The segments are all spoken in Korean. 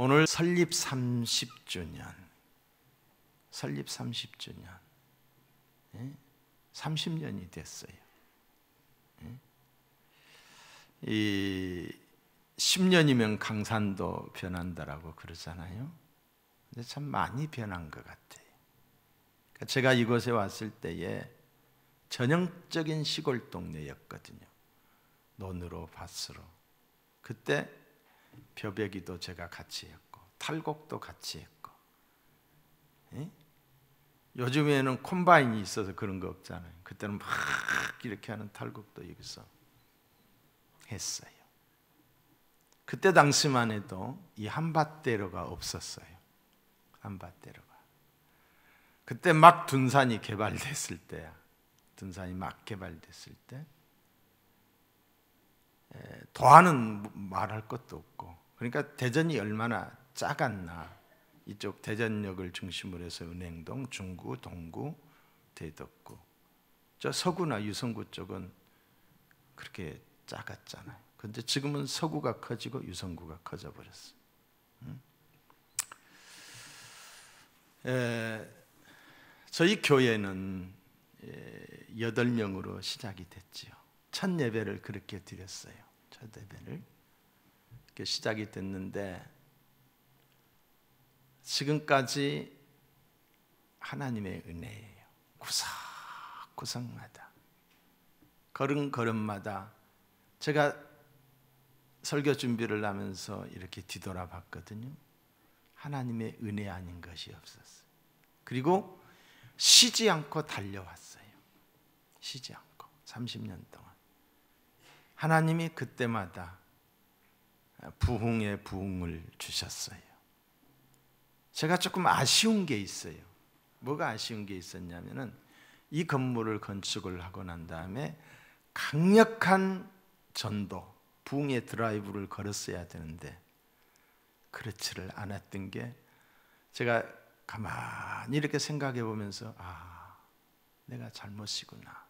오늘 설립 30주년, 설립 30주년, 30년이 됐어요. 이 10년이면 강산도 변한다라고 그러잖아요. 근데 참 많이 변한 것 같아요. 제가 이곳에 왔을 때에 전형적인 시골 동네였거든요. 논으로 밭으로. 그때 벼베기도 제가 같이 했고 탈곡도 같이 했고, 요즘에는 콤바인이 있어서 그런 거 없잖아요. 그때는 막 이렇게 하는 탈곡도 여기서 했어요. 그때 당시만 해도 이 한밭대로가 없었어요. 한밭대로가. 그때 막 둔산이 개발됐을 때야. 둔산이 막 개발됐을 때 도안은 말할 것도 없고, 그러니까 대전이 얼마나 작았나. 이쪽 대전역을 중심으로 해서 은행동, 중구, 동구, 대덕구, 저 서구나 유성구 쪽은 그렇게 작았잖아요. 그런데 지금은 서구가 커지고 유성구가 커져버렸어요. 저희 교회는 8명으로 시작이 됐지요. 첫 예배를 그렇게 드렸어요. 첫 예배를 이렇게 시작이 됐는데 지금까지 하나님의 은혜예요. 구석구석마다, 걸음걸음마다. 제가 설교 준비를 하면서 이렇게 뒤돌아봤거든요. 하나님의 은혜 아닌 것이 없었어요. 그리고 쉬지 않고 달려왔어요. 쉬지 않고 30년 동안 하나님이 그때마다 부흥의 부흥을 주셨어요. 제가 조금 아쉬운 게 있어요. 뭐가 아쉬운 게 있었냐면은 이 건물을 건축을 하고 난 다음에 강력한 전도, 부흥의 드라이브를 걸었어야 되는데 그렇지를 않았던 게, 제가 가만히 이렇게 생각해 보면서 내가 잘못이구나,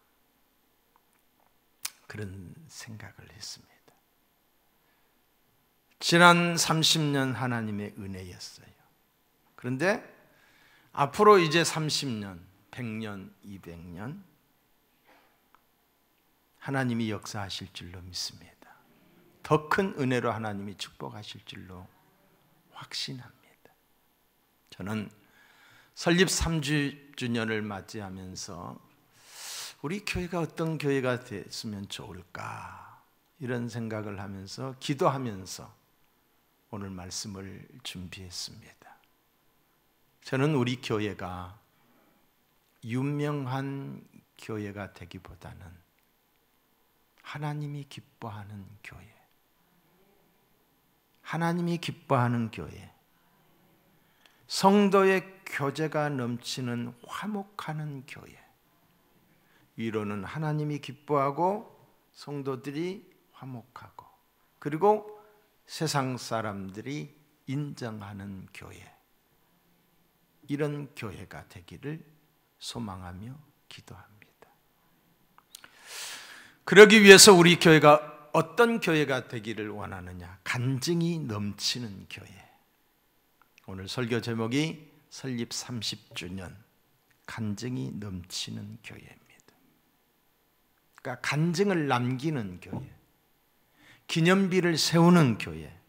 그런 생각을 했습니다. 지난 30년 하나님의 은혜였어요. 그런데 앞으로 이제 30년, 100년, 200년 하나님이 역사하실 줄로 믿습니다. 더 큰 은혜로 하나님이 축복하실 줄로 확신합니다. 저는 설립 3주년을 맞이하면서 우리 교회가 어떤 교회가 됐으면 좋을까, 이런 생각을 하면서 기도하면서 오늘 말씀을 준비했습니다. 저는 우리 교회가 유명한 교회가 되기보다는 하나님이 기뻐하는 교회, 하나님이 기뻐하는 교회, 성도의 교제가 넘치는 화목하는 교회, 위로는 하나님이 기뻐하고 성도들이 화목하고, 그리고 세상 사람들이 인정하는 교회, 이런 교회가 되기를 소망하며 기도합니다. 그러기 위해서 우리 교회가 어떤 교회가 되기를 원하느냐? 간증이 넘치는 교회. 오늘 설교 제목이 설립 30주년, 간증이 넘치는 교회입니다. 그러니까 간증을 남기는 교회, 기념비를 세우는 교회.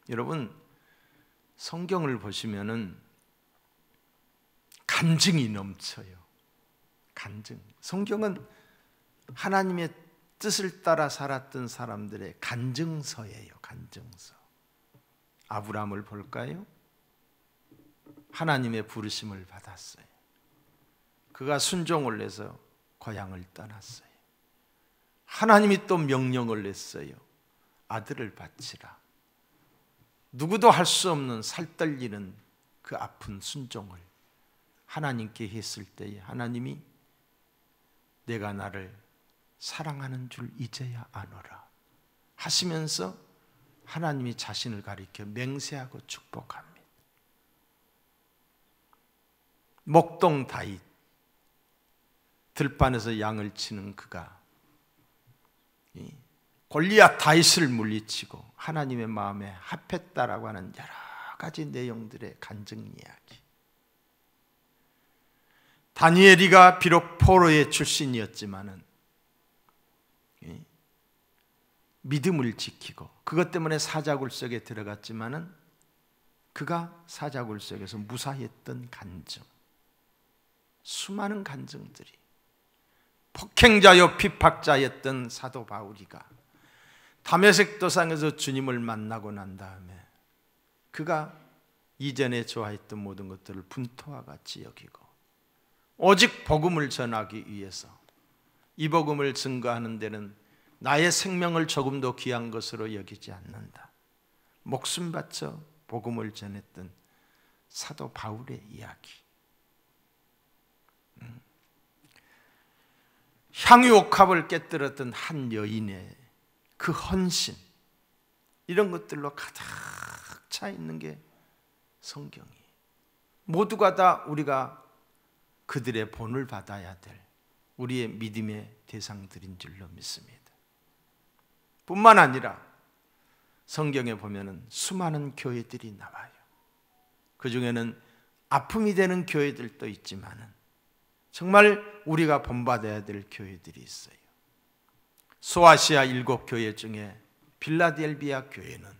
여러분, 성경을 보시면은 간증이 넘쳐요. 간증. 성경은 하나님의 뜻을 따라 살았던 사람들의 간증서예요. 간증서. 아브라함을 볼까요? 하나님의 부르심을 받았어요. 그가 순종을 해서 고향을 떠났어요. 하나님이 또 명령을 냈어요. 아들을 바치라. 누구도 할 수 없는 살떨리는 그 아픈 순종을 하나님께 했을 때에 하나님이 내가 나를 사랑하는 줄 이제야 아노라 하시면서 하나님이 자신을 가리켜 맹세하고 축복합니다. 목동 다윗, 들판에서 양을 치는 그가 골리앗 다윗을 물리치고 하나님의 마음에 합했다라고 하는 여러 가지 내용들의 간증 이야기. 다니엘이가 비록 포로의 출신이었지만은 믿음을 지키고 그것 때문에 사자굴 속에 들어갔지만은 그가 사자굴 속에서 무사했던 간증, 수많은 간증들이, 폭행자요 핍박자였던 사도 바울이가 다메섹 도상에서 주님을 만나고 난 다음에 그가 이전에 좋아했던 모든 것들을 분토와 같이 여기고 오직 복음을 전하기 위해서 이 복음을 증거하는 데는 나의 생명을 조금도 귀한 것으로 여기지 않는다, 목숨 바쳐 복음을 전했던 사도 바울의 이야기. 향유옥합을 깨뜨렸던 한 여인의 그 헌신, 이런 것들로 가득 차 있는 게 성경이, 모두가 다 우리가 그들의 본을 받아야 될 우리의 믿음의 대상들인 줄로 믿습니다. 뿐만 아니라 성경에 보면은 수많은 교회들이 나와요. 그 중에는 아픔이 되는 교회들도 있지만은 정말 우리가 본받아야 될 교회들이 있어요. 소아시아 7교회 중에 빌라델비아 교회는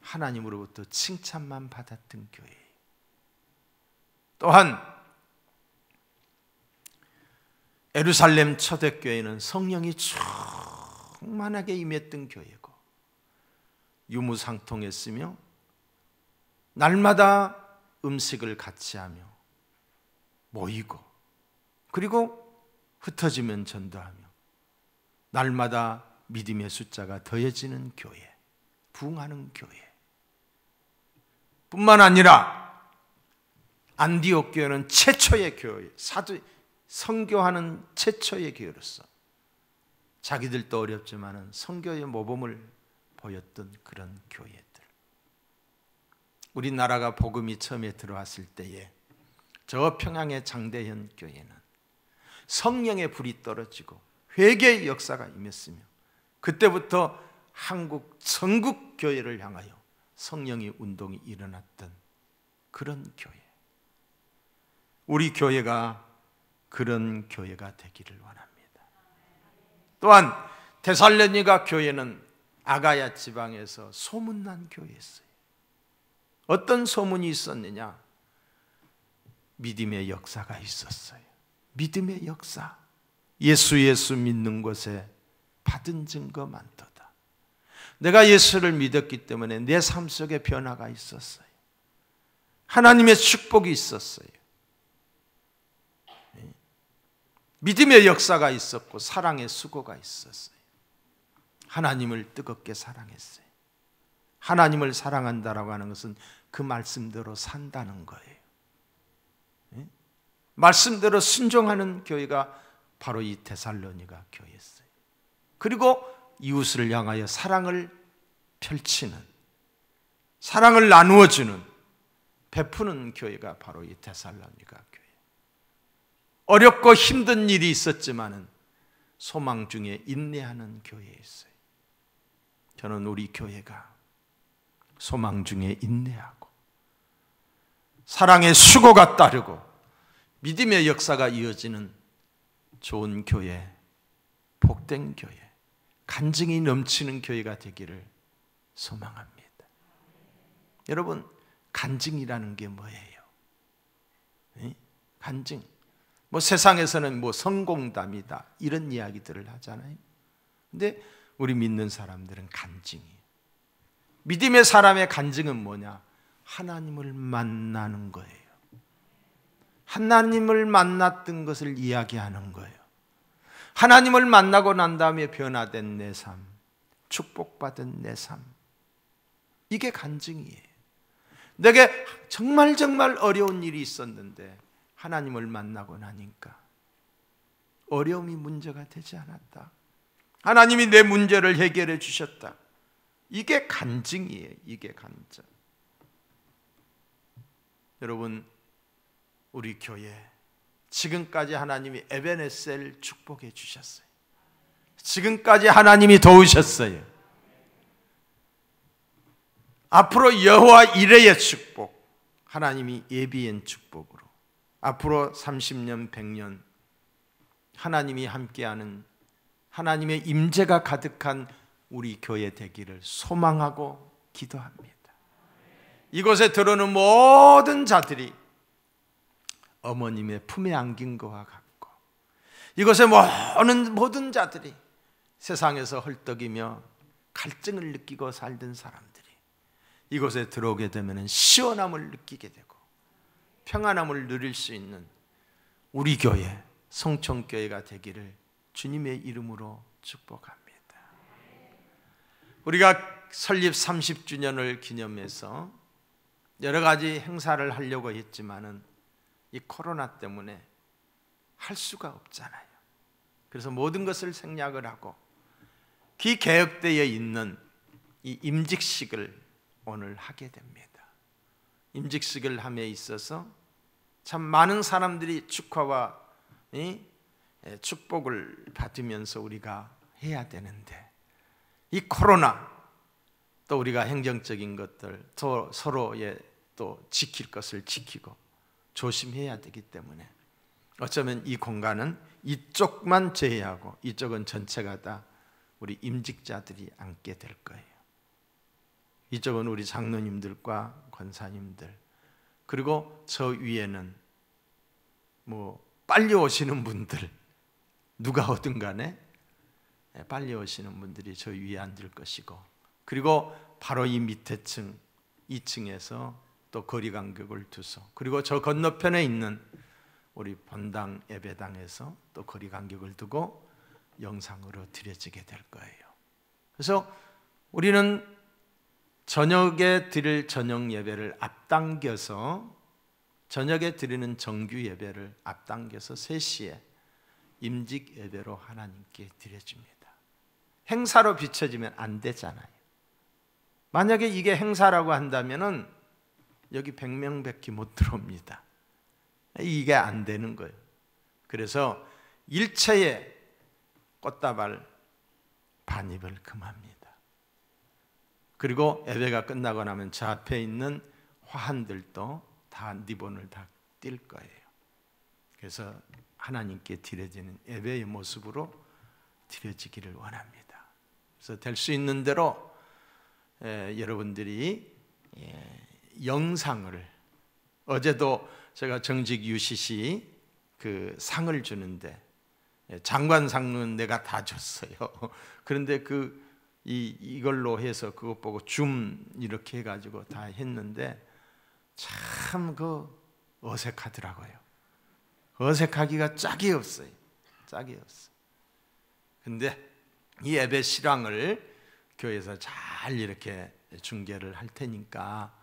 하나님으로부터 칭찬만 받았던 교회예요. 또한 예루살렘 초대교회는 성령이 충만하게 임했던 교회고 유무상통했으며 날마다 음식을 같이 하며 모이고 그리고 흩어지면 전도하며 날마다 믿음의 숫자가 더해지는 교회, 부흥하는 교회. 뿐만 아니라 안디옥 교회는 최초의 교회, 선교하는 최초의 교회로서 자기들도 어렵지만은 선교의 모범을 보였던 그런 교회들. 우리나라가 복음이 처음에 들어왔을 때에 저 평양의 장대현 교회는 성령의 불이 떨어지고 회개의 역사가 임했으며 그때부터 한국 전국 교회를 향하여 성령의 운동이 일어났던 그런 교회. 우리 교회가 그런 교회가 되기를 원합니다. 또한 데살로니가 교회는 아가야 지방에서 소문난 교회였어요. 어떤 소문이 있었느냐? 믿음의 역사가 있었어요. 믿음의 역사. 예수 믿는 곳에 받은 증거 많도다. 내가 예수를 믿었기 때문에 내 삶 속에 변화가 있었어요. 하나님의 축복이 있었어요. 믿음의 역사가 있었고 사랑의 수고가 있었어요. 하나님을 뜨겁게 사랑했어요. 하나님을 사랑한다라고 하는 것은 그 말씀대로 산다는 거예요. 말씀대로 순종하는 교회가 바로 이 데살로니가 교회였어요. 그리고 이웃을 향하여 사랑을 펼치는, 사랑을 나누어주는, 베푸는 교회가 바로 이 데살로니가 교회. 어렵고 힘든 일이 있었지만은 소망 중에 인내하는 교회였어요. 저는 우리 교회가 소망 중에 인내하고 사랑의 수고가 따르고 믿음의 역사가 이어지는 좋은 교회, 복된 교회, 간증이 넘치는 교회가 되기를 소망합니다. 여러분, 간증이라는 게 뭐예요? 간증. 세상에서는 성공담이다 이런 이야기들을 하잖아요. 근데 우리 믿는 사람들은 간증이에요. 믿음의 사람의 간증은 뭐냐? 하나님을 만나는 거예요. 하나님을 만났던 것을 이야기하는 거예요. 하나님을 만나고 난 다음에 변화된 내 삶, 축복받은 내 삶, 이게 간증이에요. 내게 정말 어려운 일이 있었는데 하나님을 만나고 나니까 어려움이 문제가 되지 않았다. 하나님이 내 문제를 해결해 주셨다. 이게 간증이에요. 이게 간증. 여러분, 우리 교회 지금까지 하나님이 에베네셀 축복해 주셨어요. 지금까지 하나님이 도우셨어요. 앞으로 여호와 이레의 축복, 하나님이 예비한 축복으로 앞으로 30년, 100년 하나님이 함께하는 하나님의 임재가 가득한 우리 교회 되기를 소망하고 기도합니다. 이곳에 들어오는 모든 자들이 어머님의 품에 안긴 것과 같고, 이곳에 오는 모든 자들이 세상에서 헐떡이며 갈증을 느끼고 살던 사람들이 이곳에 들어오게 되면 시원함을 느끼게 되고 평안함을 누릴 수 있는 우리 교회, 성촌교회가 되기를 주님의 이름으로 축복합니다. 우리가 설립 30주년을 기념해서 여러 가지 행사를 하려고 했지만은 이 코로나 때문에 할 수가 없잖아요. 그래서 모든 것을 생략을 하고 기개혁되어 있는 이 임직식을 오늘 하게 됩니다. 임직식을 함에 있어서 참 많은 사람들이 축하와 축복을 받으면서 우리가 해야 되는데, 이 코로나 또 우리가 행정적인 것들 또 서로의 또 지킬 것을 지키고 조심해야 되기 때문에 어쩌면 이 공간은 이쪽만 제외하고 이쪽은 전체가 다 우리 임직자들이 앉게 될 거예요. 이쪽은 우리 장로님들과 권사님들, 그리고 저 위에는 빨리 오시는 분들, 누가 오든 간에 빨리 오시는 분들이 저 위에 앉을 것이고, 그리고 바로 이 밑에 층 2층에서 또 거리 간격을 두서, 그리고 저 건너편에 있는 우리 본당 예배당에서 또 거리 간격을 두고 영상으로 드려지게 될 거예요. 그래서 우리는 저녁에 드릴 저녁 예배를 앞당겨서, 저녁에 드리는 정규 예배를 앞당겨서 3시에 임직 예배로 하나님께 드려줍니다. 행사로 비춰지면 안 되잖아요. 만약에 이게 행사라고 한다면은 여기 100명밖에 못 들어옵니다. 이게 안 되는 거예요. 그래서 일체의 꽃다발 반입을 금합니다. 그리고 예배가 끝나고 나면 저 앞에 있는 화환들도 다 리본을 다 띌 거예요. 그래서 하나님께 드려지는 예배의 모습으로 드려지기를 원합니다. 그래서 될 수 있는 대로 여러분들이 영상을, 어제도 제가 정직 UCC 그 상을 주는데 장관상은 내가 다 줬어요. 그런데 이걸로 해서 그것 보고 줌 이렇게 해가지고 다 했는데 참 어색하더라고요. 어색하기가 짝이 없어요. 짝이 없어. 근데 이 예배 실황을 교회에서 잘 이렇게 중계를 할 테니까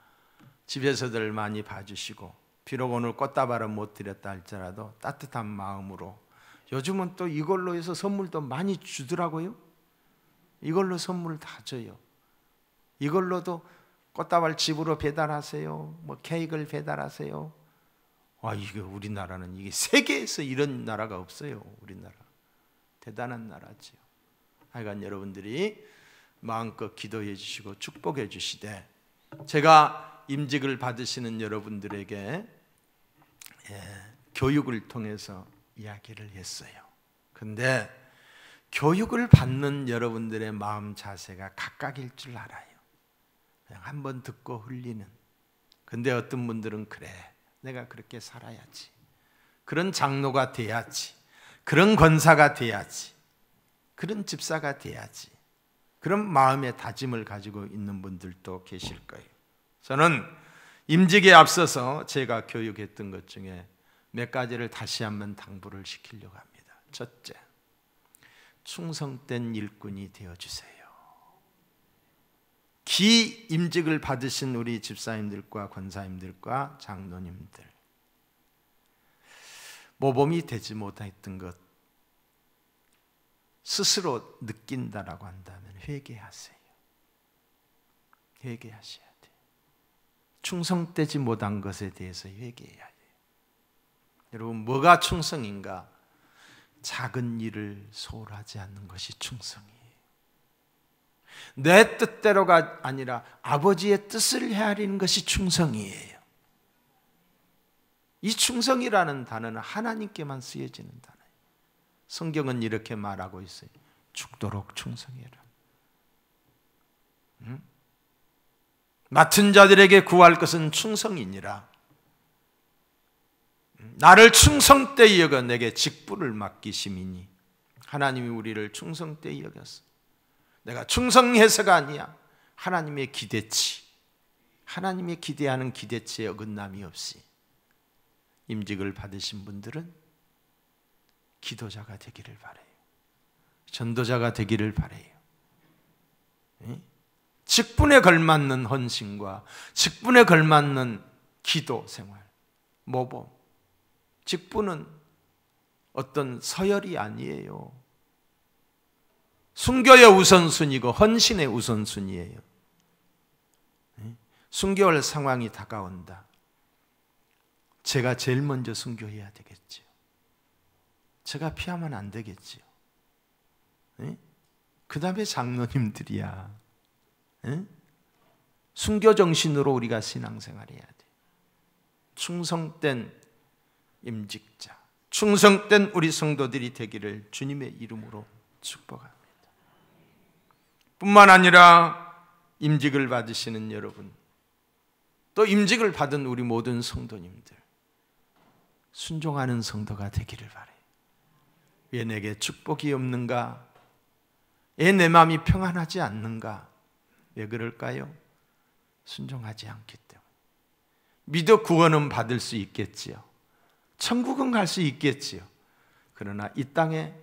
집에서들 많이 봐주시고, 비록 오늘 꽃다발은 못 드렸다 할지라도 따뜻한 마음으로, 요즘은 또 이걸로 해서 선물도 많이 주더라고요. 이걸로 선물 다 줘요. 이걸로도 꽃다발 집으로 배달하세요. 케이크를 배달하세요. 이게 우리나라는, 이게 세계에서 이런 나라가 없어요. 우리나라 대단한 나라지요. 하여간 여러분들이 마음껏 기도해 주시고 축복해 주시되, 제가 임직을 받으시는 여러분들에게 교육을 통해서 이야기를 했어요. 근데 교육을 받는 여러분들의 마음 자세가 각각일 줄 알아요. 그냥 한번 듣고 흘리는. 근데 어떤 분들은 그래, 내가 그렇게 살아야지, 그런 장로가 돼야지, 그런 권사가 돼야지, 그런 집사가 돼야지, 그런 마음의 다짐을 가지고 있는 분들도 계실 거예요. 저는 임직에 앞서서 제가 교육했던 것 중에 몇 가지를 다시 한번 당부를 시키려고 합니다. 첫째, 충성된 일꾼이 되어주세요. 기임직을 받으신 우리 집사님들과 권사님들과 장로님들, 모범이 되지 못했던 것 스스로 느낀다라고 한다면 회개하세요. 회개하셔야 돼요. 충성되지 못한 것에 대해서 회개해야 돼요. 여러분, 뭐가 충성인가? 작은 일을 소홀하지 않는 것이 충성이에요. 내 뜻대로가 아니라 아버지의 뜻을 헤아리는 것이 충성이에요. 이 충성이라는 단어는 하나님께만 쓰여지는 단어예요. 성경은 이렇게 말하고 있어요. 죽도록 충성해라. 맡은 자들에게 구할 것은 충성이니라. 나를 충성되이 여겨 내게 직분을 맡기심이니. 하나님이 우리를 충성되이 여겼어. 내가 충성해서가 아니야. 하나님의 기대치, 하나님의 기대하는 기대치에 어긋남이 없이 임직을 받으신 분들은 기도자가 되기를 바라요. 전도자가 되기를 바라요. 직분에 걸맞는 헌신과 직분에 걸맞는 기도 생활, 모범. 직분은 어떤 서열이 아니에요. 순교의 우선순위고 헌신의 우선순위예요. 순교할 상황이 다가온다. 제가 제일 먼저 순교해야 되겠지요. 제가 피하면 안 되겠지요. 그 다음에 장로님들이야. 순교 정신으로 우리가 신앙생활 해야 돼. 충성된 임직자, 충성된 우리 성도들이 되기를 주님의 이름으로 축복합니다. 뿐만 아니라 임직을 받으시는 여러분, 또 임직을 받은 우리 모든 성도님들, 순종하는 성도가 되기를 바라요. 왜 내게 축복이 없는가? 왜 내 마음이 평안하지 않는가? 왜 그럴까요? 순종하지 않기 때문에. 믿어 구원은 받을 수 있겠지요. 천국은 갈 수 있겠지요. 그러나 이 땅의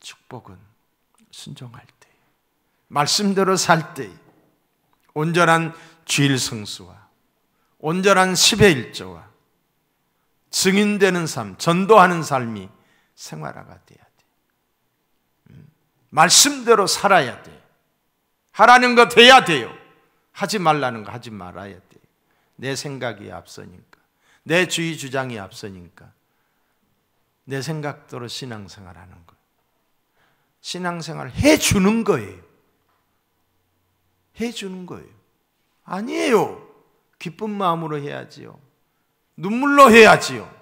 축복은 순종할 때, 말씀대로 살 때, 온전한 주일 성수와 온전한 10의 1조와 증인되는 삶, 전도하는 삶이 생활화가 돼야 돼. 말씀대로 살아야 돼. 하라는 거 돼야 돼요. 하지 말라는 거 하지 말아야 돼요. 내 생각이 앞서니까, 내 주의 주장이 앞서니까 내 생각대로 신앙생활하는 거예요. 신앙생활 해주는 거예요. 해주는 거예요. 아니에요. 기쁜 마음으로 해야지요. 눈물로 해야지요.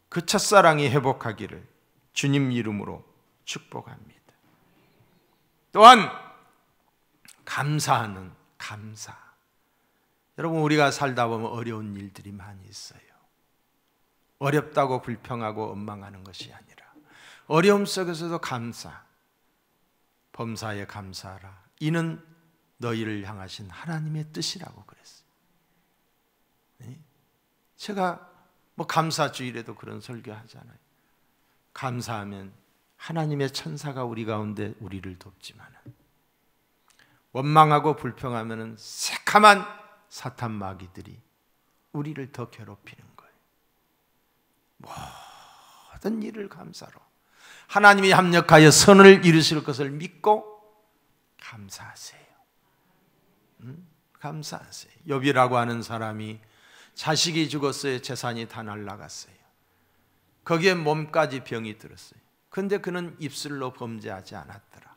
그 첫사랑이 회복하기를 주님 이름으로 축복합니다. 또한 감사하는 감사. 여러분, 우리가 살다 보면 어려운 일들이 많이 있어요. 어렵다고 불평하고 원망하는 것이 아니라 어려움 속에서도 감사. 범사에 감사하라. 이는 너희를 향하신 하나님의 뜻이라고 그랬어요. 제가 감사주일에도 그런 설교하잖아요. 감사하면 하나님의 천사가 우리 가운데 우리를 돕지만, 원망하고 불평하면 새카만 사탄 마귀들이 우리를 더 괴롭히는 거예요. 모든 일을 감사로 하나님이 합력하여 선을 이루실 것을 믿고 감사하세요. 감사하세요. 욥이라고 하는 사람이 자식이 죽었어요. 재산이 다 날아갔어요. 거기에 몸까지 병이 들었어요. 그런데 그는 입술로 범죄하지 않았더라.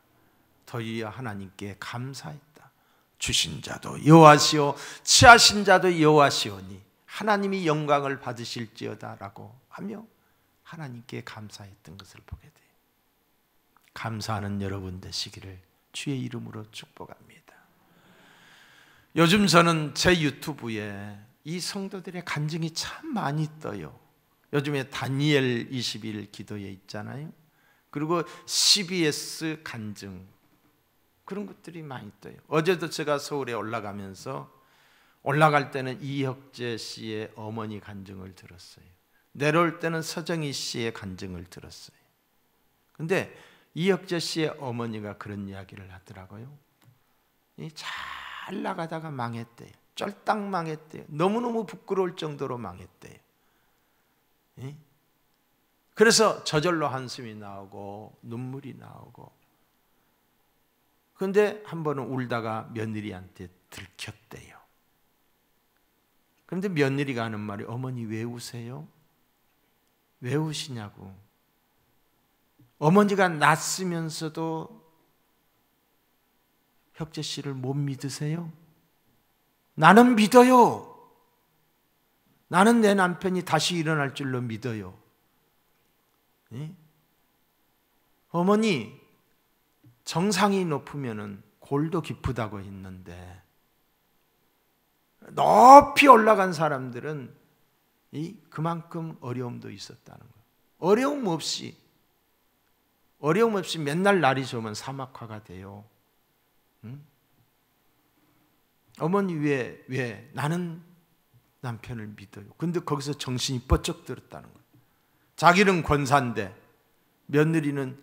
도리어 하나님께 감사했다. 주신 자도 여호와시오, 취하신 자도 여호와시오니 하나님이 영광을 받으실지어다 라고 하며 하나님께 감사했던 것을 보게 돼요. 감사하는 여러분 되시기를 주의 이름으로 축복합니다. 요즘 저는 제 유튜브에 이 성도들의 간증이 참 많이 떠요. 요즘에 다니엘 20일 기도에 있잖아요. 그리고 CBS 간증, 그런 것들이 많이 떠요. 어제도 제가 서울에 올라가면서 올라갈 때는 이혁재 씨의 어머니 간증을 들었어요. 내려올 때는 서정희 씨의 간증을 들었어요. 근데 이혁재 씨의 어머니가 그런 이야기를 하더라고요. 잘 나가다가 망했대요. 쫄딱 망했대요. 너무너무 부끄러울 정도로 망했대요. 그래서 저절로 한숨이 나오고 눈물이 나오고, 그런데 한 번은 울다가 며느리한테 들켰대요. 그런데 며느리가 하는 말이, 어머니 왜 우세요? 왜 우시냐고. 어머니가 낳았으면서도 혁재 씨를 못 믿으세요? 나는 믿어요. 나는 내 남편이 다시 일어날 줄로 믿어요. 예? 어머니, 정상이 높으면은 골도 깊다고 했는데 높이 올라간 사람들은 그만큼 어려움도 있었다는 거예요. 어려움 없이 맨날 날이 좋으면 사막화가 돼요. 응? 어머니 왜 나는 남편을 믿어요. 근데 거기서 정신이 번쩍 들었다는 거예요. 자기는 권사인데 며느리는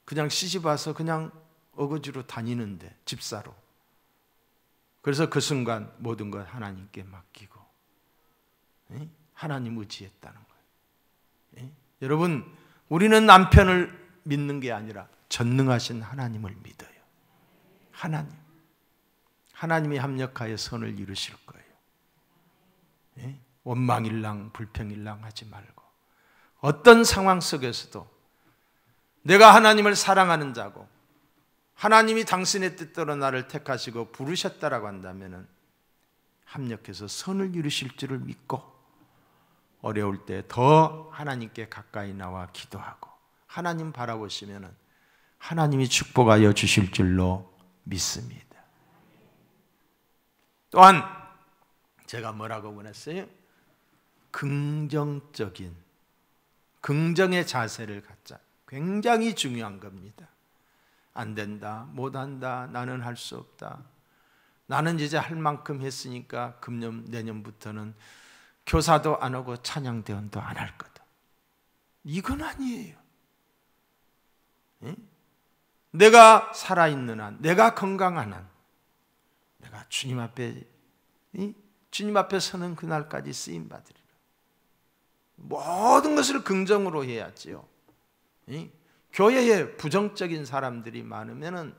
그냥 시집 와서 그냥 어거지로 다니는데, 집사로. 그래서 그 순간 모든 걸 하나님께 맡기고 하나님 의지했다는 거예요. 여러분, 우리는 남편을 믿는 게 아니라 전능하신 하나님을 믿어요. 하나님이 합력하여 선을 이루실 거예요. 원망일랑 불평일랑 하지 말고, 어떤 상황 속에서도 내가 하나님을 사랑하는 자고 하나님이 당신의 뜻대로 나를 택하시고 부르셨다라고 한다면 합력해서 선을 이루실 줄을 믿고, 어려울 때 더 하나님께 가까이 나와 기도하고 하나님 바라보시면 하나님이 축복하여 주실 줄로 믿습니다. 또한 제가 뭐라고 원했어요? 긍정의 자세를 갖자. 굉장히 중요한 겁니다. 안 된다, 못한다, 나는 할 수 없다, 나는 이제 할 만큼 했으니까 금년 내년부터는 교사도 안 하고 찬양대원도 안 할 거다. 이건 아니에요. 내가 살아있는 한, 내가 건강한 한, 내가 주님 앞에 서는 그날까지 쓰임받으리라. 모든 것을 긍정으로 해야지요. 교회에 부정적인 사람들이 많으면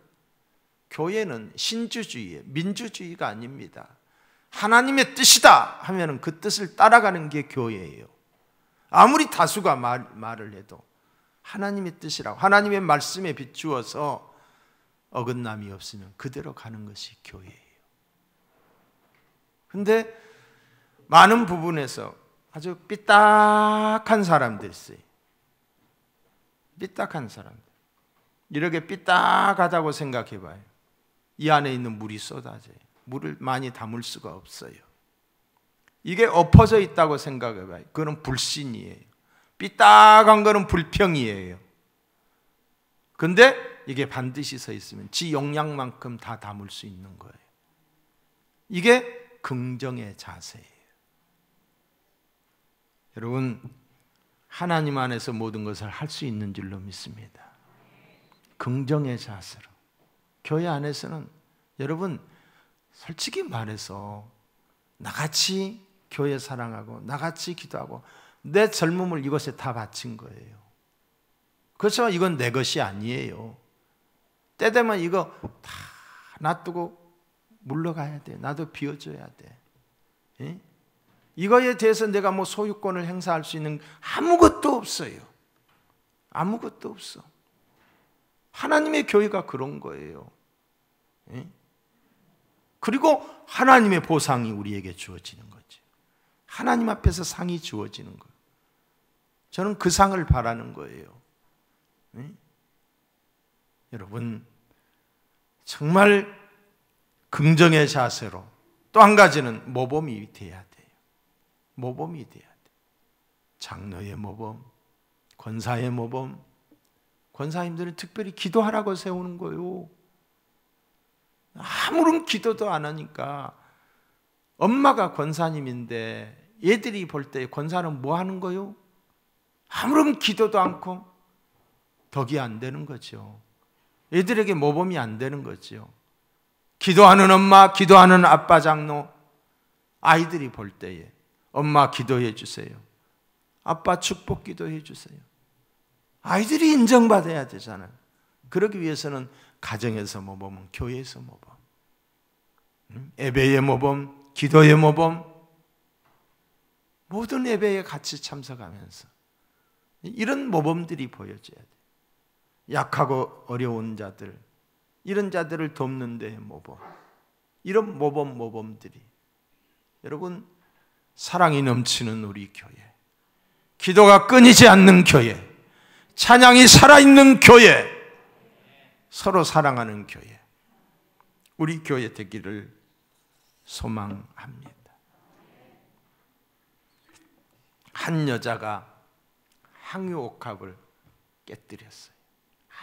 교회는 신주주의예요. 민주주의가 아닙니다. 하나님의 뜻이다 하면 그 뜻을 따라가는 게 교회예요. 아무리 다수가 말을 해도 하나님의 뜻이라고, 하나님의 말씀에 비추어서 어긋남이 없으면 그대로 가는 것이 교회예요. 근데 많은 부분에서 아주 삐딱한 사람들이 있어요. 삐딱한 사람들. 이렇게 삐딱하다고 생각해 봐요. 이 안에 있는 물이 쏟아져요. 물을 많이 담을 수가 없어요. 이게 엎어져 있다고 생각해 봐요. 그건 불신이에요. 삐딱한 거는 불평이에요. 근데 이게 반드시 서 있으면 지 용량만큼 다 담을 수 있는 거예요. 이게 긍정의 자세예요. 여러분, 하나님 안에서 모든 것을 할 수 있는 줄로 믿습니다. 긍정의 자세로. 교회 안에서는 여러분, 솔직히 말해서 나같이 교회 사랑하고 나같이 기도하고 내 젊음을 이것에 다 바친 거예요. 그렇지만 이건 내 것이 아니에요. 때 되면 이거 다 놔두고 물러가야 돼. 나도 비워줘야 돼. 예? 이거에 대해서 내가 뭐 소유권을 행사할 수 있는 아무것도 없어요. 아무것도 없어. 하나님의 교회가 그런 거예요. 예? 그리고 하나님의 보상이 우리에게 주어지는 거죠. 하나님 앞에서 상이 주어지는 거예요. 저는 그 상을 바라는 거예요. 예? 여러분, 정말 긍정의 자세로. 또 한 가지는 모범이 돼야 돼요. 모범이 돼야 돼요. 장로의 모범, 권사의 모범. 권사님들은 특별히 기도하라고 세우는 거예요. 아무런 기도도 안 하니까. 엄마가 권사님인데 얘들이 볼 때 권사는 뭐 하는 거요? 아무런 기도도 않고 덕이 안 되는 거죠. 애들에게 모범이 안 되는 거죠. 기도하는 엄마, 기도하는 아빠 장로, 아이들이 볼 때에 엄마 기도해 주세요, 아빠 축복 기도해 주세요. 아이들이 인정받아야 되잖아요. 그러기 위해서는 가정에서 모범은 교회에서 모범, 예배의 모범, 기도의 모범, 모든 예배에 같이 참석하면서 이런 모범들이 보여져야 돼요. 약하고 어려운 자들, 이런 자들을 돕는 데의 모범, 이런 모범들이, 여러분, 사랑이 넘치는 우리 교회, 기도가 끊이지 않는 교회, 찬양이 살아있는 교회, 서로 사랑하는 교회, 우리 교회 되기를 소망합니다. 한 여자가 항유옥합을 깨뜨렸어요.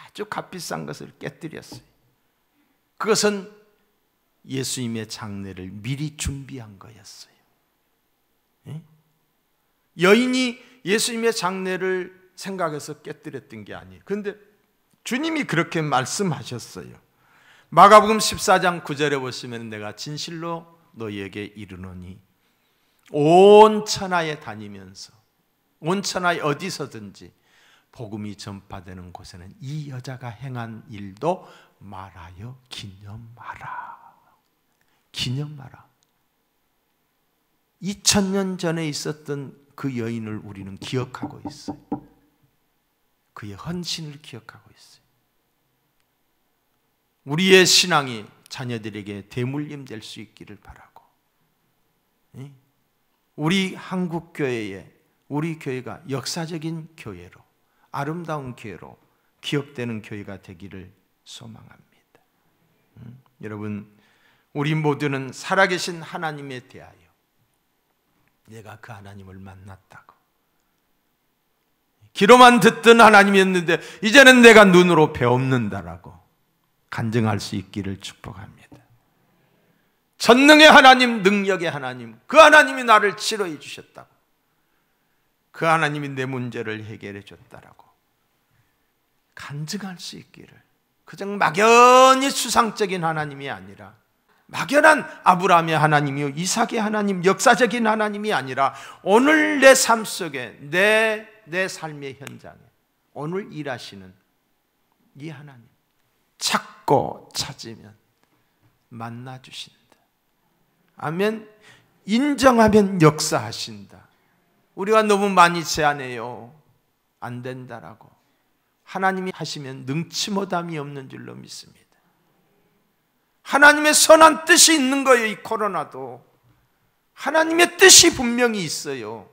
아주 값비싼 것을 깨뜨렸어요. 그것은 예수님의 장례를 미리 준비한 거였어요. 여인이 예수님의 장례를 생각해서 깨뜨렸던 게 아니에요. 그런데 주님이 그렇게 말씀하셨어요. 마가복음 14장 9절에 보시면 내가 진실로 너희에게 이르노니 온 천하에 다니면서, 온 천하에 어디서든지 복음이 전파되는 곳에는 이 여자가 행한 일도 말하여 기념하라. 기념하라. 2000년 전에 있었던 그 여인을 우리는 기억하고 있어요. 그의 헌신을 기억하고 있어요. 우리의 신앙이 자녀들에게 대물림 될 수 있기를 바라고, 우리 한국교회에, 우리 교회가 역사적인 교회로, 아름다운 교회로 기억되는 교회가 되기를 소망합니다. 여러분, 우리 모두는 살아계신 하나님에 대하여 내가 그 하나님을 만났다고, 귀로만 듣던 하나님이었는데 이제는 내가 눈으로 배웁는다라고 간증할 수 있기를 축복합니다. 전능의 하나님, 능력의 하나님, 그 하나님이 나를 치료해 주셨다고, 그 하나님이 내 문제를 해결해 줬다라고 간증할 수 있기를, 그냥 막연히 수상적인 하나님이 아니라, 막연한 아브라함의 하나님이요 이삭의 하나님, 역사적인 하나님이 아니라 오늘 내 삶 속에, 내 삶의 현장에 오늘 일하시는 이 하나님, 찾고 찾으면 만나주신다. 아멘. 인정하면 역사하신다. 우리가 너무 많이 제안해요, 안 된다라고, 하나님이 하시면 능치 못함이 없는 줄로 믿습니다. 하나님의 선한 뜻이 있는 거예요. 이 코로나도 하나님의 뜻이 분명히 있어요.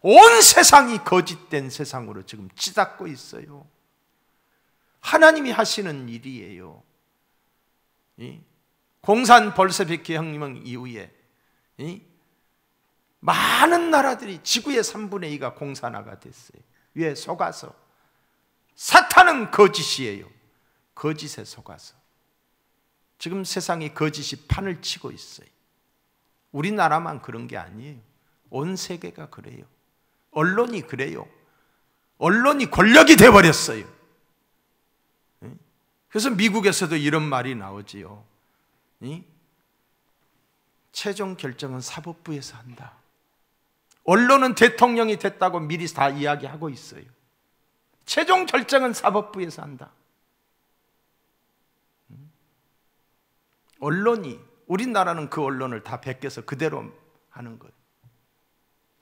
온 세상이 거짓된 세상으로 지금 치닫고 있어요. 하나님이 하시는 일이에요. 공산 볼셰비키 혁명 이후에 많은 나라들이 지구의 3분의 2가 공산화가 됐어요. 왜? 속아서. 사탄은 거짓이에요. 거짓에 속아서 지금 세상이 거짓이 판을 치고 있어요. 우리나라만 그런 게 아니에요. 온 세계가 그래요. 언론이 그래요. 언론이 권력이 돼버렸어요. 그래서 미국에서도 이런 말이 나오지요. 최종 결정은 사법부에서 한다. 언론은 대통령이 됐다고 미리 다 이야기하고 있어요. 최종 결정은 사법부에서 한다. 언론이, 우리나라는 그 언론을 다 베껴서 그대로 하는 거예요.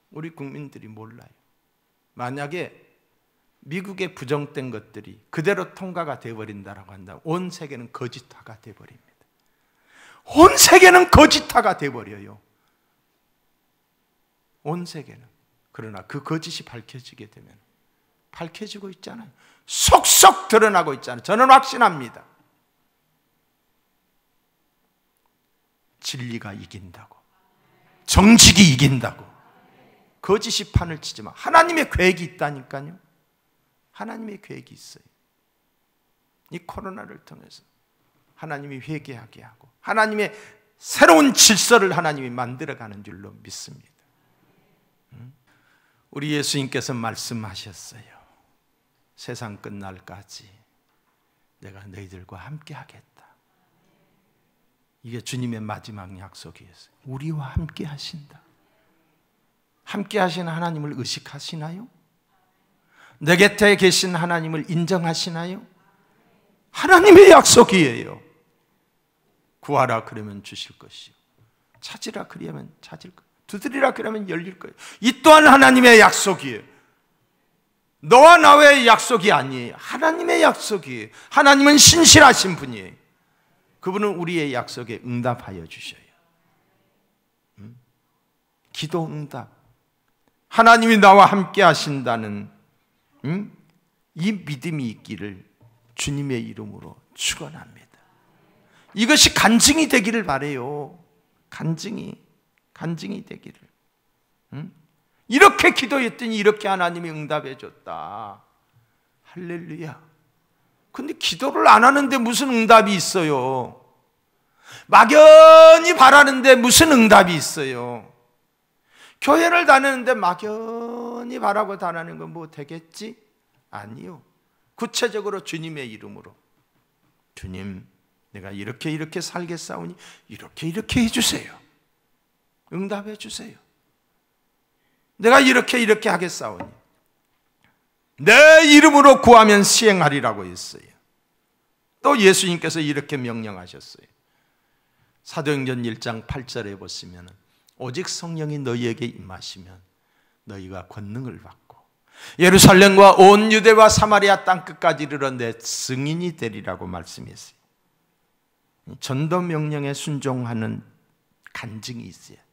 우리 국민들이 몰라요. 만약에 미국에 부정된 것들이 그대로 통과가 되어버린다고 한다면 온 세계는 거짓화가 되어버립니다. 온 세계는 거짓화가 되어버려요. 온 세계는. 그러나 그 거짓이 밝혀지게 되면 밝혀지고 있잖아요. 속속 드러나고 있잖아요. 저는 확신합니다. 진리가 이긴다고, 정직이 이긴다고. 거짓이 판을 치지만 하나님의 계획이 있다니까요. 하나님의 계획이 있어요. 이 코로나를 통해서 하나님이 회개하게 하고 하나님의 새로운 질서를 하나님이 만들어가는 줄로 믿습니다. 우리 예수님께서 말씀하셨어요. 세상 끝날까지 내가 너희들과 함께 하겠다. 이게 주님의 마지막 약속이었어요. 우리와 함께 하신다. 함께 하시는 하나님을 의식하시나요? 내 곁에 계신 하나님을 인정하시나요? 하나님의 약속이에요. 구하라 그러면 주실 것이요, 찾으라 그러면 찾을 것, 두드리라 그러면 열릴 거예요. 이 또한 하나님의 약속이에요. 너와 나의 약속이 아니에요. 하나님의 약속이에요. 하나님은 신실하신 분이에요. 그분은 우리의 약속에 응답하여 주셔요. 기도 응답. 하나님이 나와 함께 하신다는 이 믿음이 있기를 주님의 이름으로 축원합니다. 이것이 간증이 되기를 바라요. 간증이 되기를. 이렇게 기도했더니 이렇게 하나님이 응답해 줬다. 할렐루야. 근데 기도를 안 하는데 무슨 응답이 있어요? 막연히 바라는데 무슨 응답이 있어요? 교회를 다니는데 막연히 바라고 다니는 건 뭐 되겠지? 아니요. 구체적으로 주님의 이름으로, 주님, 내가 이렇게 살겠사오니 이렇게 해주세요. 응답해 주세요. 내가 이렇게 하겠사오니 내 이름으로 구하면 시행하리라고 했어요. 또 예수님께서 이렇게 명령하셨어요. 사도행전 1장 8절에 보시면 오직 성령이 너희에게 임하시면 너희가 권능을 받고 예루살렘과 온 유대와 사마리아 땅끝까지 이르러 내 증인이 되리라고 말씀했어요. 전도 명령에 순종하는 간증이 있어야 돼.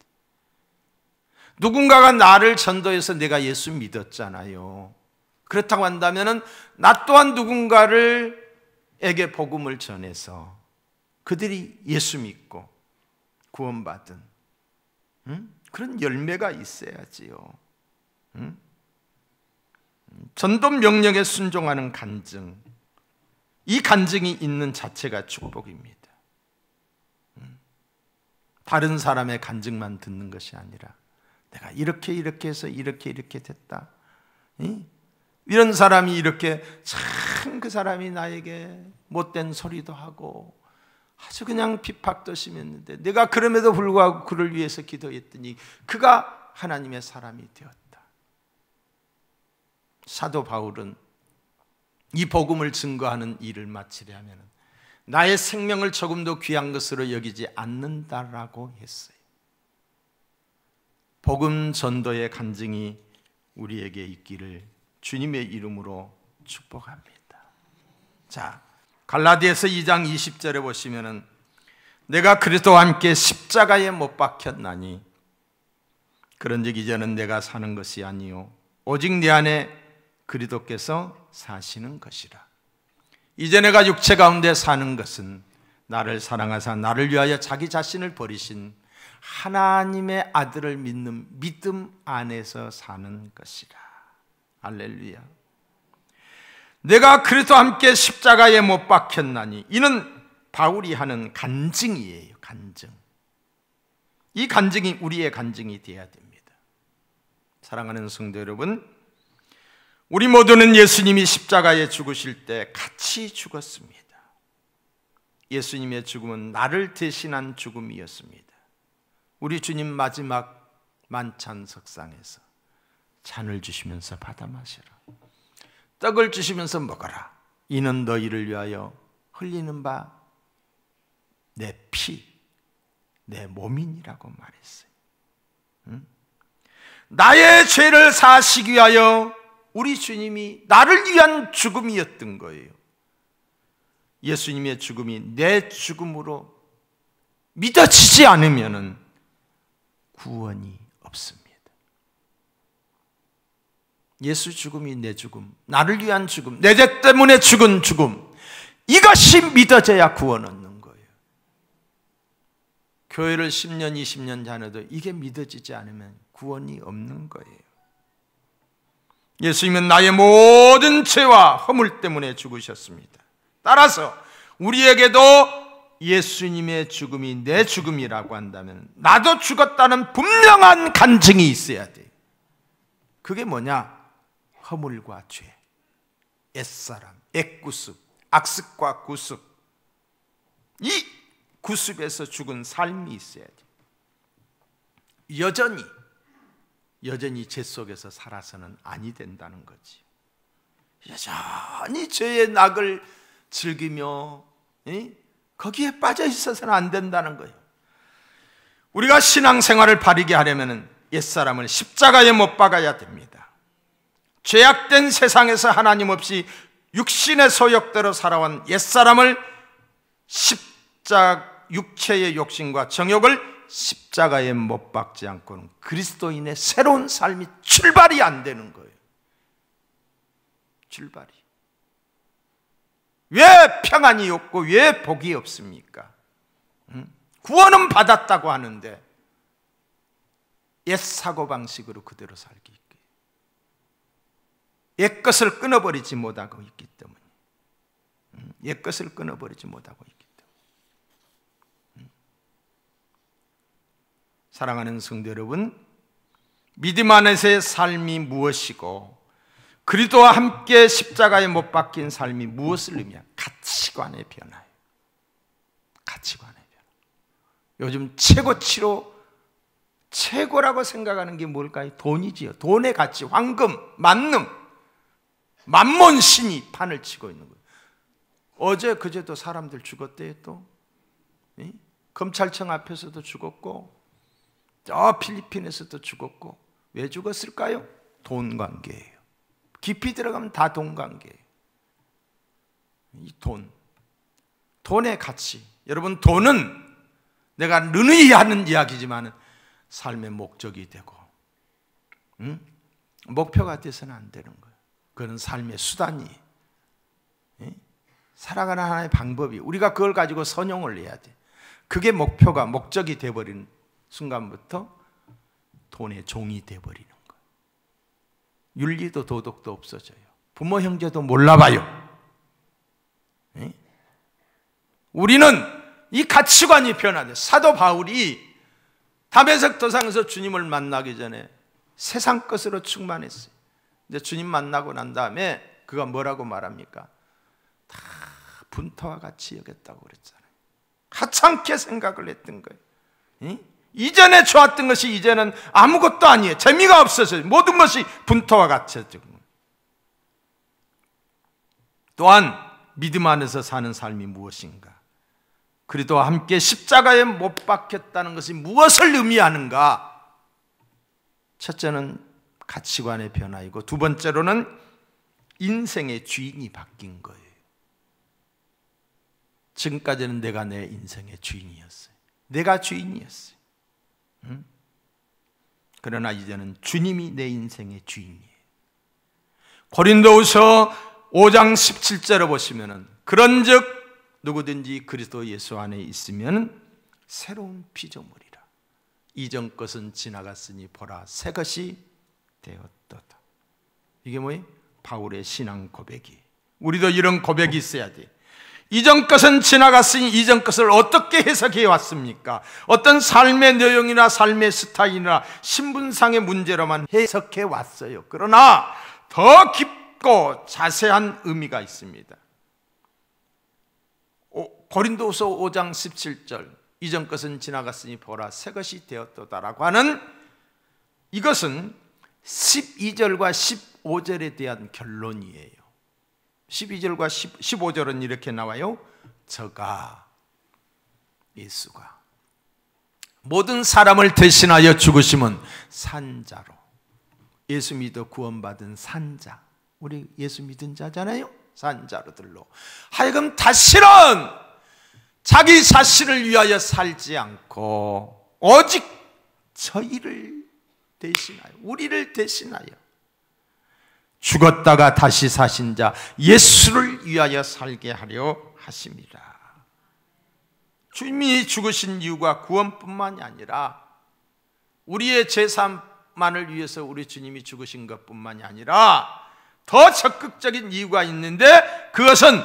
누군가가 나를 전도해서 내가 예수 믿었잖아요. 그렇다고 한다면 나 또한 누군가에게 복음을 전해서 그들이 예수 믿고 구원받은 그런 열매가 있어야지요. 전도 명령에 순종하는 간증, 이 간증이 있는 자체가 축복입니다. 다른 사람의 간증만 듣는 것이 아니라 내가 이렇게 해서 이렇게 됐다. 이런 사람이 이렇게 참 그 사람이 나에게 못된 소리도 하고 아주 그냥 핍박도 심했는데 내가 그럼에도 불구하고 그를 위해서 기도했더니 그가 하나님의 사람이 되었다. 사도 바울은 이 복음을 증거하는 일을 마치려면 나의 생명을 조금도 귀한 것으로 여기지 않는다라고 했어요. 복음 전도의 간증이 우리에게 있기를 주님의 이름으로 축복합니다. 자, 갈라디아서 2장 20절에 보시면은 내가 그리스도와 함께 십자가에 못 박혔나니 그런즉 이제는 내가 사는 것이 아니요 오직 내 안에 그리스도께서 사시는 것이라. 이제 내가 육체 가운데 사는 것은 나를 사랑하사 나를 위하여 자기 자신을 버리신 하나님의 아들을 믿는 믿음 안에서 사는 것이라. 할렐루야. 내가 그리스도와 함께 십자가에 못 박혔나니 이는 바울이 하는 간증이에요. 간증. 이 간증이 우리의 간증이 되어야 됩니다. 사랑하는 성도 여러분, 우리 모두는 예수님이 십자가에 죽으실 때 같이 죽었습니다. 예수님의 죽음은 나를 대신한 죽음이었습니다. 우리 주님 마지막 만찬 석상에서 잔을 주시면서 받아 마시라. 떡을 주시면서 먹어라. 이는 너희를 위하여 흘리는 바 내 피, 내 몸이니라고 말했어요. 나의 죄를 사하시기 위하여 우리 주님이 나를 위한 죽음이었던 거예요. 예수님의 죽음이 내 죽음으로 믿어지지 않으면 구원이 없습니다. 예수 죽음이 내 죽음, 나를 위한 죽음, 내 죄 때문에 죽은 죽음, 이것이 믿어져야 구원 얻는 거예요. 교회를 10년, 20년 다녀도 이게 믿어지지 않으면 구원이 없는 거예요. 예수님은 나의 모든 죄와 허물 때문에 죽으셨습니다. 따라서 우리에게도 예수님의 죽음이 내 죽음이라고 한다면 나도 죽었다는 분명한 간증이 있어야 돼요. 그게 뭐냐? 허물과 죄, 옛사람, 옛구습, 악습과 구습, 이 구습에서 죽은 삶이 있어야 돼요. 여전히 죄 속에서 살아서는 아니 된다는 거지. 여전히 죄의 낙을 즐기며 거기에 빠져 있어서는 안 된다는 거예요. 우리가 신앙생활을 바르게 하려면 옛사람을 십자가에 못 박아야 됩니다. 죄악된 세상에서 하나님 없이 육신의 소욕대로 살아온 옛사람을 육체의 욕심과 정욕을 십자가에 못 박지 않고는 그리스도인의 새로운 삶이 출발이 안 되는 거예요. 출발이. 왜 평안이 없고 왜 복이 없습니까? 구원은 받았다고 하는데 옛 사고방식으로 그대로 살기 있게, 옛 것을 끊어버리지 못하고 있기 때문에, 옛 것을 끊어버리지 못하고 있기 때문에. 사랑하는 성도 여러분, 믿음 안에서의 삶이 무엇이고 그리스도와 함께 십자가에 못 박힌 삶이 무엇을 의미하냐? 가치관의 변화예요. 가치관의 변화. 요즘 최고치로 최고라고 생각하는 게 뭘까요? 돈이지요. 돈의 가치, 황금, 만능, 만몬 신이 판을 치고 있는 거예요. 어제 그제도 사람들 죽었대요. 또 검찰청 앞에서도 죽었고 저 필리핀에서도 죽었고. 왜 죽었을까요? 돈 관계예요. 깊이 들어가면 다 돈 관계예요. 이 돈의 가치. 여러분, 돈은 내가 누누이 하는 이야기지만 삶의 목적이 되고 목표가 돼서는 안 되는 거예요. 그건 삶의 수단이, 살아가는 하나의 방법이, 우리가 그걸 가지고 선용을 해야 돼. 그게 목표가, 목적이 돼버리는 순간부터 돈의 종이 돼버리는 거예요. 윤리도 도덕도 없어져요. 부모 형제도 몰라봐요. 우리는 이 가치관이 변화돼. 사도 바울이 다메섹 도상에서 주님을 만나기 전에 세상 것으로 충만했어요. 근데 주님 만나고 난 다음에 그가 뭐라고 말합니까? 다 분토와 같이 여겼다고 그랬잖아요. 하찮게 생각을 했던 거예요. 이전에 좋았던 것이 이제는 아무것도 아니에요. 재미가 없어져요. 모든 것이 분토와 같아지고. 또한 믿음 안에서 사는 삶이 무엇인가? 그리스도와 함께 십자가에 못 박혔다는 것이 무엇을 의미하는가? 첫째는 가치관의 변화이고, 두 번째로는 인생의 주인이 바뀐 거예요. 지금까지는 내가 내 인생의 주인이었어요. 내가 주인이었어요. 그러나 이제는 주님이 내 인생의 주인이에요. 고린도후서 5장 17절을 보시면은, 그런즉 누구든지 그리스도 예수 안에 있으면 새로운 피조물이라. 이전 것은 지나갔으니 보라 새 것이 되었도다. 이게 뭐예요? 바울의 신앙 고백이. 우리도 이런 고백이 있어야 돼. 이전 것은 지나갔으니 이전 것을 어떻게 해석해 왔습니까? 어떤 삶의 내용이나 삶의 스타일이나 신분상의 문제로만 해석해 왔어요. 그러나 더 깊고 자세한 의미가 있습니다. 고린도후서 5장 17절, 이전 것은 지나갔으니 보라 새 것이 되었도다라고 하는 이것은 12절과 15절에 대한 결론이에요. 12절과 15절은 이렇게 나와요. 저가, 예수가 모든 사람을 대신하여 죽으심은 산자로, 예수 믿어 구원받은 산자, 우리 예수 믿은 자잖아요. 산자로들로 하여금 다시는 자기 자신을 위하여 살지 않고 오직 저희를 대신하여, 우리를 대신하여 죽었다가 다시 사신 자 예수를 위하여 살게 하려 하십니다. 주님이 죽으신 이유가 구원뿐만이 아니라 우리의 죄사만을 위해서 우리 주님이 죽으신 것뿐만이 아니라 더 적극적인 이유가 있는데, 그것은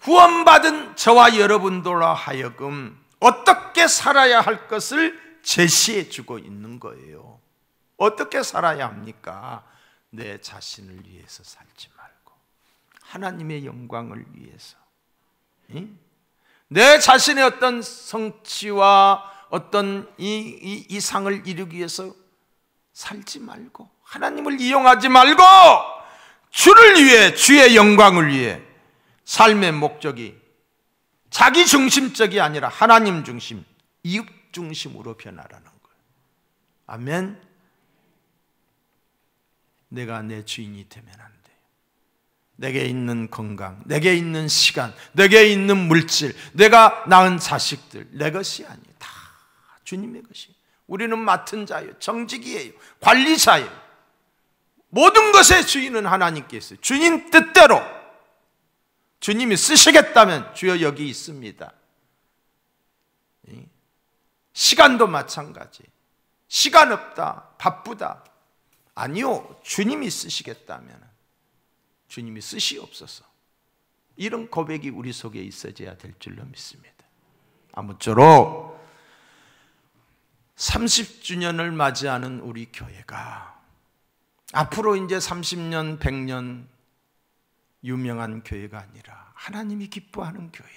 구원받은 저와 여러분들로 하여금 어떻게 살아야 할 것을 제시해 주고 있는 거예요. 어떻게 살아야 합니까? 내 자신을 위해서 살지 말고 하나님의 영광을 위해서, 내 자신의 어떤 성취와 어떤 이 상을 이루기 위해서 살지 말고, 하나님을 이용하지 말고 주를 위해, 주의 영광을 위해 삶의 목적이 자기 중심적이 아니라 하나님 중심, 이웃 중심으로 변하라는 거예요. 아멘. 내가 내 주인이 되면 안 돼요. 내게 있는 건강, 내게 있는 시간, 내게 있는 물질, 내가 낳은 자식들 내 것이 아니에요. 다 주님의 것이에요. 우리는 맡은 자예요. 정직이에요. 관리자예요. 모든 것의 주인은 하나님께 있어요. 주님 뜻대로 주님이 쓰시겠다면 주여 여기 있습니다. 시간도 마찬가지. 시간 없다, 바쁘다. 아니요, 주님이 쓰시겠다면 주님이 쓰시옵소서. 이런 고백이 우리 속에 있어져야 될 줄로 믿습니다. 아무쪼록 30주년을 맞이하는 우리 교회가 앞으로 이제 30년, 100년 유명한 교회가 아니라 하나님이 기뻐하는 교회,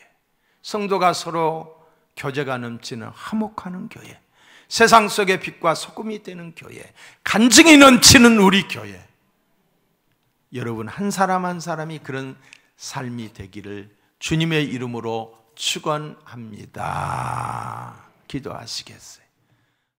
성도가 서로 교제가 넘치는 화목하는 교회, 세상 속의 빛과 소금이 되는 교회, 간증이 넘치는 우리 교회, 여러분 한 사람 한 사람이 그런 삶이 되기를 주님의 이름으로 축원합니다. 기도하시겠어요?